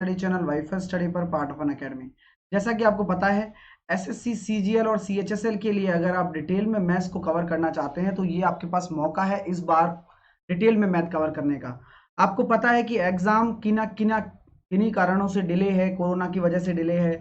Study channel wifi study पर part of N academy. जैसा कि आपको पता है, एसएससी सीजीएल और सीएचएसएल के लिए अगर आप डिटेल में मैथ्स को कवर करना चाहते हैं तो ये आपके पास मौका है इस बार डिटेल में मैथ कवर करने का। आपको पता है कि एग्जाम किन्हीं कारणों से डिले है, कोरोना की वजह से डिले है,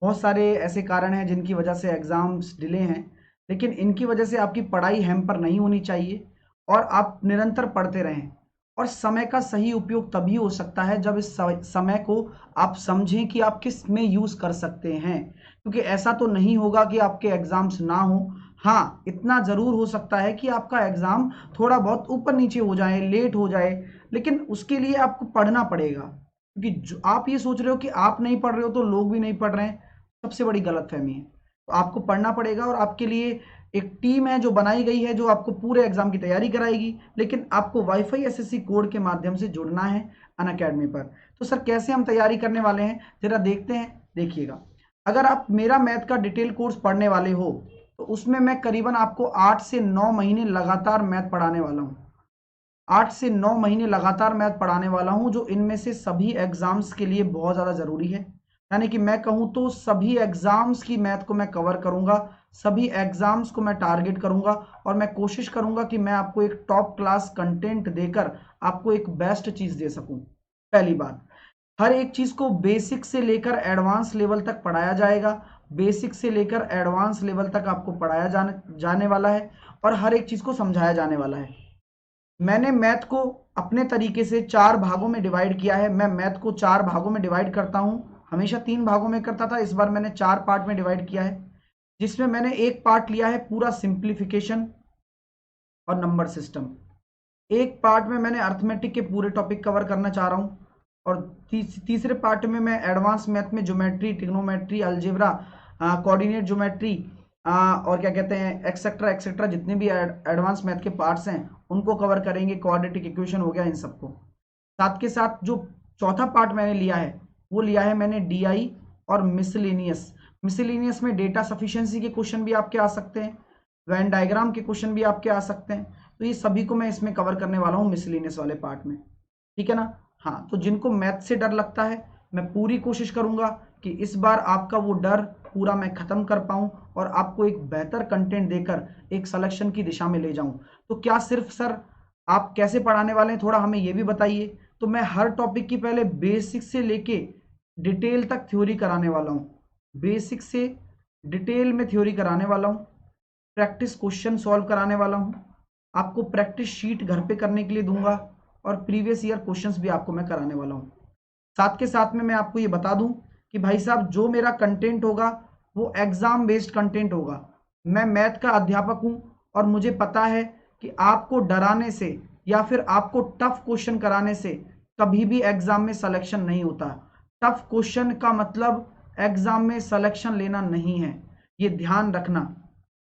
बहुत सारे ऐसे कारण हैं जिनकी वजह से एग्जाम्स डिले हैं, लेकिन इनकी वजह से आपकी पढ़ाई हैम्पर नहीं होनी चाहिए और आप निरंतर पढ़ते रहें। और समय का सही उपयोग तभी हो सकता है जब इस समय को आप समझें कि आप किस में यूज कर सकते हैं, क्योंकि ऐसा तो नहीं होगा कि आपके एग्जाम्स ना हो। हाँ, इतना जरूर हो सकता है कि आपका एग्जाम थोड़ा बहुत ऊपर नीचे हो जाए, लेट हो जाए, लेकिन उसके लिए आपको पढ़ना पड़ेगा। क्योंकि जो आप ये सोच रहे हो कि आप नहीं पढ़ रहे हो तो लोग भी नहीं पढ़ रहे हैं, सबसे बड़ी गलतफहमी है। तो आपको पढ़ना पड़ेगा और आपके लिए एक टीम है जो बनाई गई है जो आपको पूरे एग्जाम की तैयारी कराएगी, लेकिन आपको वाईफाई एसएससी कोड के माध्यम से जुड़ना है अनअकैडमी पर। तो सर कैसे हम तैयारी करने वाले हैं जरा देखते हैं, देखिएगा। अगर आप मेरा मैथ का डिटेल कोर्स पढ़ने वाले हो तो उसमें मैं करीबन आपको 8 से 9 महीने लगातार मैथ पढ़ाने वाला हूँ। 8 से 9 महीने लगातार मैथ पढ़ाने वाला हूं, जो इनमें से सभी एग्जाम्स के लिए बहुत ज़्यादा ज़रूरी है। यानी कि मैं कहूं तो सभी एग्जाम्स की मैथ को मैं कवर करूंगा, सभी एग्जाम्स को मैं टारगेट करूंगा और मैं कोशिश करूंगा कि मैं आपको एक टॉप क्लास कंटेंट देकर आपको एक बेस्ट चीज़ दे सकूं। पहली बात, हर एक चीज़ को बेसिक से लेकर एडवांस लेवल तक पढ़ाया जाएगा। बेसिक से लेकर एडवांस लेवल तक आपको पढ़ाया जाने वाला है और हर एक चीज़ को समझाया जाने वाला है। मैंने मैथ को अपने तरीके से 4 भागों में डिवाइड किया है। मैं मैथ को 4 भागों में डिवाइड करता हूं, हमेशा 3 भागों में करता था, इस बार मैंने 4 पार्ट में डिवाइड किया है, जिसमें मैंने एक पार्ट लिया है पूरा सिंप्लीफिकेशन और नंबर सिस्टम। एक पार्ट में मैंने अर्थमेटिक के पूरे टॉपिक कवर करना चाह रहा हूँ और तीसरे पार्ट में मैं एडवांस मैथ में geometry, trigonometry, algebra, coordinate geometry और क्या कहते हैं एक्सेट्रा एक्सेट्रा, जितने भी एडवांस मैथ के पार्ट्स हैं उनको कवर करेंगे। क्वाड्रेटिक इक्वेशन हो गया, इन सबको। साथ के साथ जो चौथा पार्ट मैंने लिया है वो लिया है मैंने डीआई और मिसलेनियस। मिसलेनियस में डेटा सफिशिएंसी के क्वेश्चन भी आपके आ सकते हैं, वेन डायग्राम के क्वेश्चन भी आपके आ सकते हैं। तो ये सभी को मैं इसमें कवर करने वाला हूँ मिसलेनियस वाले पार्ट में, ठीक है ना। हाँ, तो जिनको मैथ से डर लगता है, मैं पूरी कोशिश करूंगा कि इस बार आपका वो डर पूरा मैं खत्म कर पाऊं और आपको एक बेहतर कंटेंट देकर एक सिलेक्शन की दिशा में ले जाऊं। तो क्या सिर्फ सर आप कैसे पढ़ाने वाले हैं थोड़ा हमें ये भी बताइए। तो मैं हर टॉपिक की पहले बेसिक से लेके डिटेल तक थ्योरी कराने वाला हूँ। बेसिक से डिटेल में थ्योरी कराने वाला हूँ, प्रैक्टिस क्वेश्चन सॉल्व कराने वाला हूँ, आपको प्रैक्टिस शीट घर पे करने के लिए दूंगा और प्रीवियस ईयर क्वेश्चंस भी आपको मैं कराने वाला हूँ। साथ के साथ में मैं आपको ये बता दूं कि भाई साहब जो मेरा कंटेंट होगा वो एग्जाम बेस्ड कंटेंट होगा। मैं मैथ का अध्यापक हूं और मुझे पता है कि आपको डराने से या फिर आपको टफ क्वेश्चन कराने से कभी भी एग्जाम में सिलेक्शन नहीं होता। टफ क्वेश्चन का मतलब एग्जाम में सिलेक्शन लेना नहीं है, ये ध्यान रखना।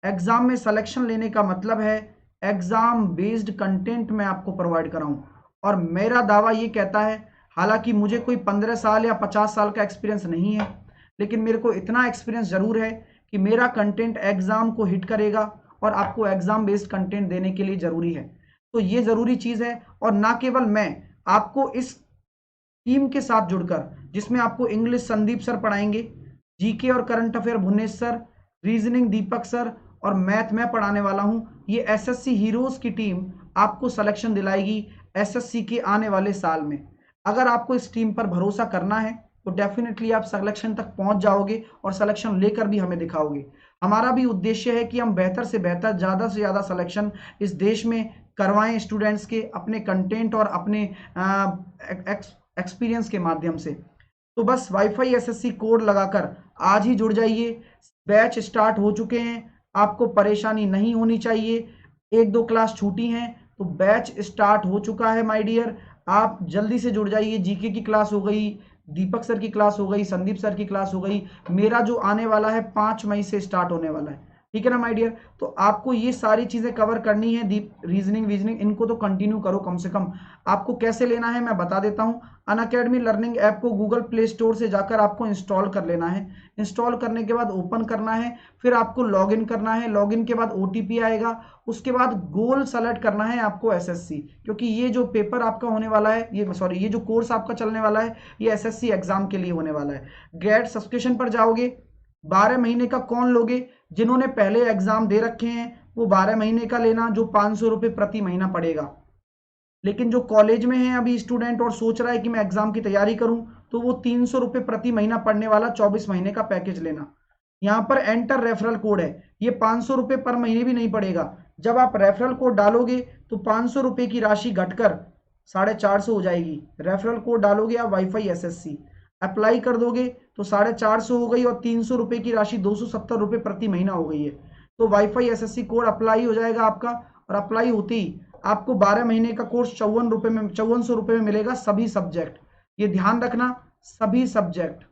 एग्जाम में सिलेक्शन लेने का मतलब है एग्जाम बेस्ड कंटेंट मैं आपको प्रोवाइड कराऊं। और मेरा दावा ये कहता है, हालांकि मुझे कोई 15 साल या 50 साल का एक्सपीरियंस नहीं है, लेकिन मेरे को इतना एक्सपीरियंस जरूर है कि मेरा कंटेंट एग्जाम को हिट करेगा और आपको एग्जाम बेस्ड कंटेंट देने के लिए जरूरी है। तो ये जरूरी चीज है। और ना केवल मैं आपको इस टीम के साथ जुड़कर, जिसमें आपको इंग्लिश संदीप सर पढ़ाएंगे, जीके और current affair Bhuvnesh sir, reasoning Deepak sir और मैथ मैं पढ़ाने वाला हूं। ये एसएससी हीरोज की टीम आपको सिलेक्शन दिलाएगी एसएससी के आने वाले साल में। अगर आपको इस टीम पर भरोसा करना है तो डेफिनेटली आप सिलेक्शन तक पहुंच जाओगे और सिलेक्शन लेकर भी हमें दिखाओगे। हमारा भी उद्देश्य है कि हम बेहतर से बेहतर, ज़्यादा से ज़्यादा सिलेक्शन इस देश में करवाएं स्टूडेंट्स के, अपने कंटेंट और अपने एक्सपीरियंस के माध्यम से। तो बस वाईफाई एसएससी कोड लगाकर आज ही जुड़ जाइए। बैच स्टार्ट हो चुके हैं, आपको परेशानी नहीं होनी चाहिए। एक दो क्लास छूटी हैं तो बैच स्टार्ट हो चुका है माय डियर। आप जल्दी से जुड़ जाइए। जीके की क्लास हो गई, दीपक सर की क्लास हो गई, संदीप सर की क्लास हो गई। मेरा जो आने वाला है 5 मई से स्टार्ट होने वाला है। ठीक है ना माय डियर। तो आपको ये सारी चीजें कवर करनी है, डीप रीजनिंग वीजनिंग इनको तो कंटिन्यू करो कम से कम। आपको कैसे लेना है मैं बता देता हूँ। अनअकैडमी लर्निंग ऐप को गूगल प्ले स्टोर से जाकर आपको इंस्टॉल कर लेना है। इंस्टॉल करने के बाद ओपन करना है, फिर आपको लॉगिन करना है। लॉगिन के बाद ओटीपी आएगा, उसके बाद गोल सेलेक्ट करना है आपको एसएससी, क्योंकि ये जो पेपर आपका होने वाला है, ये सॉरी ये जो कोर्स आपका चलने वाला है ये एसएससी एग्जाम के लिए होने वाला है। गेट सब्सक्रिप्शन पर जाओगे, 12 महीने का कौन लोगे, जिन्होंने पहले एग्जाम दे रखे हैं वो 12 महीने का लेना, जो 500 रुपये प्रति महीना पड़ेगा। लेकिन जो कॉलेज में है अभी स्टूडेंट और सोच रहा है कि मैं एग्जाम की तैयारी करूं, तो वो 300 रुपये प्रति महीना पड़ने वाला 24 महीने का पैकेज लेना। यहाँ पर एंटर रेफरल कोड है, ये 500 रुपये पर महीने भी नहीं पड़ेगा। जब आप रेफरल कोड डालोगे तो 500 रुपये की राशि घटकर 450 हो जाएगी। रेफरल कोड डालोगे आप वाईफाई एसएससी, अप्लाई कर दोगे तो 450 हो गई और 300 रुपये की राशि 270 रुपये प्रति महीना हो गई है। तो वाईफाई एसएससी कोड अप्लाई हो जाएगा आपका, और अप्लाई होते ही आपको 12 महीने का कोर्स 5400 रुपये में मिलेगा, सभी सब्जेक्ट। ये ध्यान रखना, सभी सब्जेक्ट,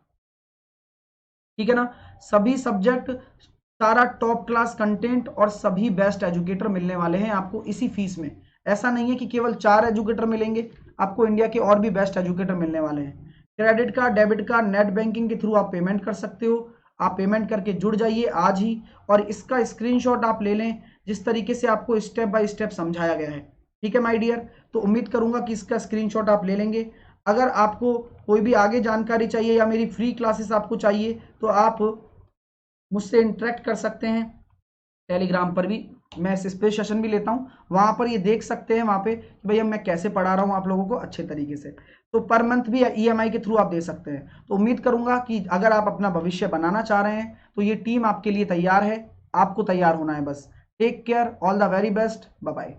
ठीक है ना, सभी सब्जेक्ट, सारा टॉप क्लास कंटेंट और सभी बेस्ट एजुकेटर मिलने वाले हैं आपको इसी फीस में। ऐसा नहीं है कि केवल 4 एजुकेटर मिलेंगे, आपको इंडिया के और भी बेस्ट एजुकेटर मिलने वाले हैं। Credit card, debit card, net banking के थ्रू आप पेमेंट कर सकते हो। आप पेमेंट करके जुड़ जाइए आज ही, और इसका स्क्रीनशॉट आप ले लें जिस तरीके से आपको स्टेप बाय स्टेप समझाया गया है। ठीक है माय डियर, तो उम्मीद करूंगा कि इसका स्क्रीनशॉट आप ले लेंगे। अगर आपको कोई भी आगे जानकारी चाहिए या मेरी फ्री क्लासेस आपको चाहिए तो आप मुझसे इंटरेक्ट कर सकते हैं। टेलीग्राम पर भी मैं स्पेशल सेशन भी लेता हूँ, वहां पर ये देख सकते हैं वहां पे कि भैया मैं कैसे पढ़ा रहा हूँ आप लोगों को अच्छे तरीके से। तो पर मंथ भी ईएमआई के थ्रू आप दे सकते हैं। तो उम्मीद करूंगा कि अगर आप अपना भविष्य बनाना चाह रहे हैं तो ये टीम आपके लिए तैयार है, आपको तैयार होना है बस। Take care, all the very best, bye bye.